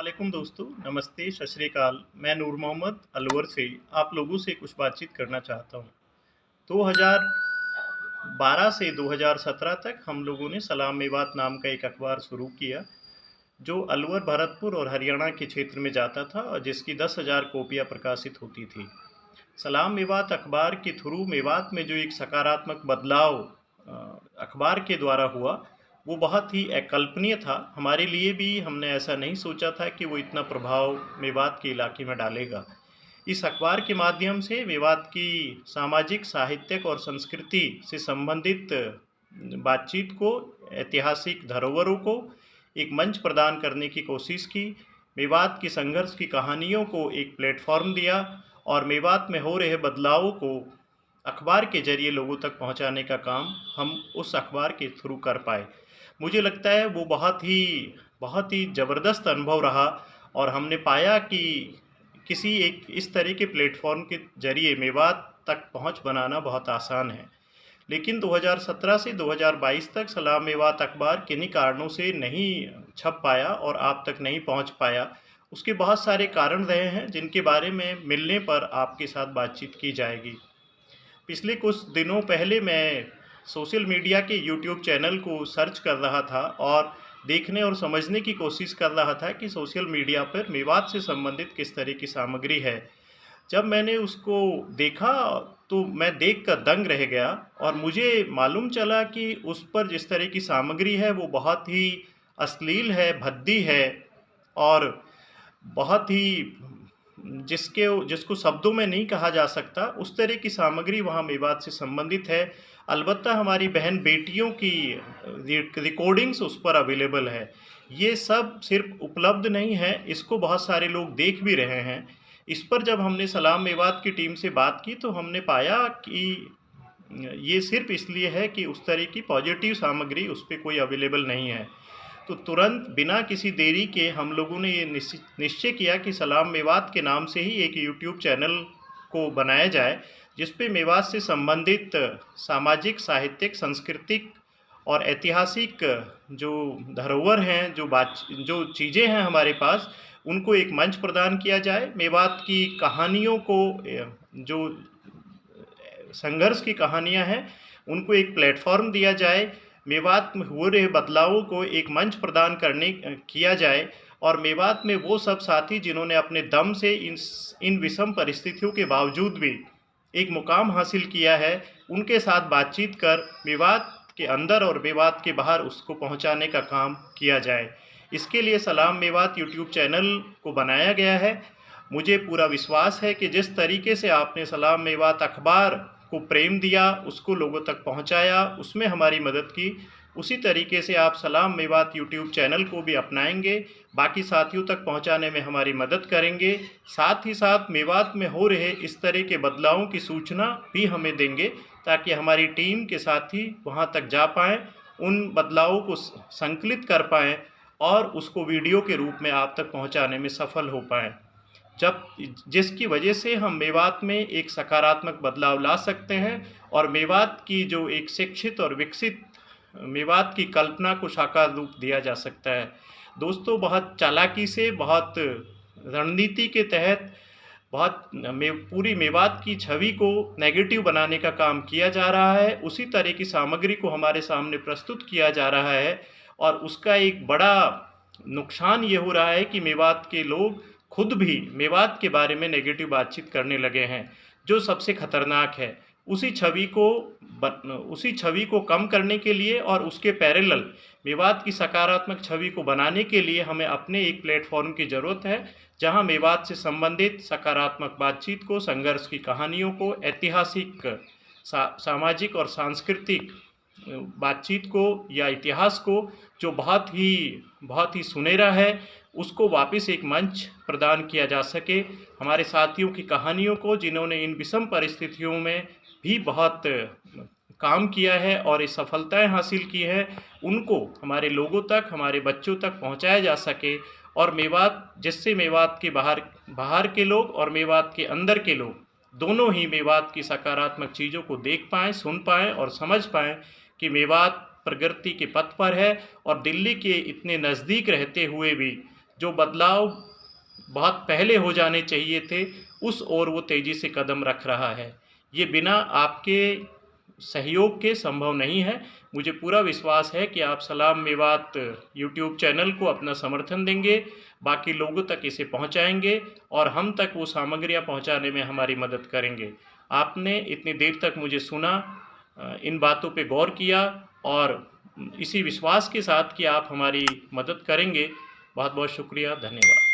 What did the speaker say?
वालेकुम दोस्तों, नमस्ते, सत श्री अकाल। मैं नूर मोहम्मद अलवर से आप लोगों से कुछ बातचीत करना चाहता हूँ। 2012 से 2017 तक हम लोगों ने सलाम मेवात नाम का एक अखबार शुरू किया, जो अलवर, भरतपुर और हरियाणा के क्षेत्र में जाता था और जिसकी 10,000 कॉपियाँ प्रकाशित होती थी। सलाम मेवात अखबार के थ्रू मेवात में जो एक सकारात्मक बदलाव अखबार के द्वारा हुआ, वो बहुत ही अकल्पनीय था। हमारे लिए भी हमने ऐसा नहीं सोचा था कि वो इतना प्रभाव मेवात के इलाके में डालेगा। इस अखबार के माध्यम से मेवात की सामाजिक, साहित्यिक और संस्कृति से संबंधित बातचीत को, ऐतिहासिक धरोहरों को एक मंच प्रदान करने की कोशिश की। मेवात की संघर्ष की कहानियों को एक प्लेटफॉर्म दिया और मेवात में हो रहे बदलावों को अखबार के जरिए लोगों तक पहुंचाने का काम हम उस अखबार के थ्रू कर पाए। मुझे लगता है वो बहुत ही ज़बरदस्त अनुभव रहा और हमने पाया कि किसी एक इस तरह के प्लेटफॉर्म के जरिए मेवात तक पहुंच बनाना बहुत आसान है। लेकिन 2017 से 2022 तक सलाम मेवात अखबार किन्हीं कारणों से नहीं छप पाया और आप तक नहीं पहुंच पाया। उसके बहुत सारे कारण रहे हैं, जिनके बारे में मिलने पर आपके साथ बातचीत की जाएगी। पिछले कुछ दिनों पहले मैं सोशल मीडिया के यूट्यूब चैनल को सर्च कर रहा था और देखने और समझने की कोशिश कर रहा था कि सोशल मीडिया पर मेवात से संबंधित किस तरह की सामग्री है। जब मैंने उसको देखा तो मैं देखकर दंग रह गया और मुझे मालूम चला कि उस पर जिस तरह की सामग्री है वो बहुत ही अश्लील है, भद्दी है और बहुत ही जिसको शब्दों में नहीं कहा जा सकता, उस तरह की सामग्री वहाँ मेवात से संबंधित है। अलबत्ता हमारी बहन बेटियों की रिकॉर्डिंग्स उस पर अवेलेबल है। ये सब सिर्फ उपलब्ध नहीं है, इसको बहुत सारे लोग देख भी रहे हैं। इस पर जब हमने सलाम मेवात की टीम से बात की तो हमने पाया कि ये सिर्फ इसलिए है कि उस तरह की पॉजिटिव सामग्री उस पर कोई अवेलेबल नहीं है। तो तुरंत बिना किसी देरी के हम लोगों ने ये निश्चय किया कि सलाम मेवात के नाम से ही एक यूट्यूब चैनल को बनाया जाए, जिस पे मेवात से संबंधित सामाजिक, साहित्यिक, सांस्कृतिक और ऐतिहासिक जो धरोहर हैं, जो चीज़ें हैं हमारे पास, उनको एक मंच प्रदान किया जाए। मेवात की कहानियों को, जो संघर्ष की कहानियां हैं, उनको एक प्लेटफॉर्म दिया जाए। मेवात में हो रहे बदलावों को एक मंच प्रदान किया जाए और मेवात में वो सब साथी जिन्होंने अपने दम से इन विषम परिस्थितियों के बावजूद भी एक मुकाम हासिल किया है, उनके साथ बातचीत कर मेवात के अंदर और मेवात के बाहर उसको पहुंचाने का काम किया जाए। इसके लिए सलाम मेवात यूट्यूब चैनल को बनाया गया है। मुझे पूरा विश्वास है कि जिस तरीके से आपने सलाम मेवात अखबार को प्रेम दिया, उसको लोगों तक पहुंचाया, उसमें हमारी मदद की, उसी तरीके से आप सलाम मेवात यूट्यूब चैनल को भी अपनाएंगे, बाकी साथियों तक पहुंचाने में हमारी मदद करेंगे। साथ ही साथ मेवात में हो रहे इस तरह के बदलावों की सूचना भी हमें देंगे, ताकि हमारी टीम के साथी वहां तक जा पाएँ, उन बदलावों को संकलित कर पाएँ और उसको वीडियो के रूप में आप तक पहुंचाने में सफल हो पाएँ, जिसकी वजह से हम मेवात में एक सकारात्मक बदलाव ला सकते हैं और मेवात की जो एक शिक्षित और विकसित मेवात की कल्पना को साकार रूप दिया जा सकता है। दोस्तों, बहुत चालाकी से, बहुत रणनीति के तहत, पूरी मेवात की छवि को नेगेटिव बनाने का काम किया जा रहा है। उसी तरह की सामग्री को हमारे सामने प्रस्तुत किया जा रहा है और उसका एक बड़ा नुकसान ये हो रहा है कि मेवात के लोग खुद भी मेवात के बारे में नेगेटिव बातचीत करने लगे हैं, जो सबसे खतरनाक है। उसी छवि को कम करने के लिए और उसके पैरेलल मेवात की सकारात्मक छवि को बनाने के लिए हमें अपने एक प्लेटफॉर्म की ज़रूरत है, जहां मेवात से संबंधित सकारात्मक बातचीत को, संघर्ष की कहानियों को, ऐतिहासिक, सामाजिक और सांस्कृतिक बातचीत को या इतिहास को, जो बहुत ही सुनहरा है, उसको वापस एक मंच प्रदान किया जा सके। हमारे साथियों की कहानियों को, जिन्होंने इन विषम परिस्थितियों में भी बहुत काम किया है और ये सफलताएं हासिल की हैं, उनको हमारे लोगों तक, हमारे बच्चों तक पहुंचाया जा सके और जिससे मेवात के बाहर के लोग और मेवात के अंदर के लोग दोनों ही मेवात की सकारात्मक चीज़ों को देख पाएँ, सुन पाएँ और समझ पाएँ कि मेवात प्रगति के पथ पर है और दिल्ली के इतने नज़दीक रहते हुए भी जो बदलाव बहुत पहले हो जाने चाहिए थे, उस ओर वो तेज़ी से कदम रख रहा है। ये बिना आपके सहयोग के संभव नहीं है। मुझे पूरा विश्वास है कि आप सलाम मेवात यूट्यूब चैनल को अपना समर्थन देंगे, बाकी लोगों तक इसे पहुंचाएंगे और हम तक वो सामग्रियां पहुंचाने में हमारी मदद करेंगे। आपने इतनी देर तक मुझे सुना, इन बातों पे गौर किया और इसी विश्वास के साथ कि आप हमारी मदद करेंगे। बहुत बहुत शुक्रिया, धन्यवाद।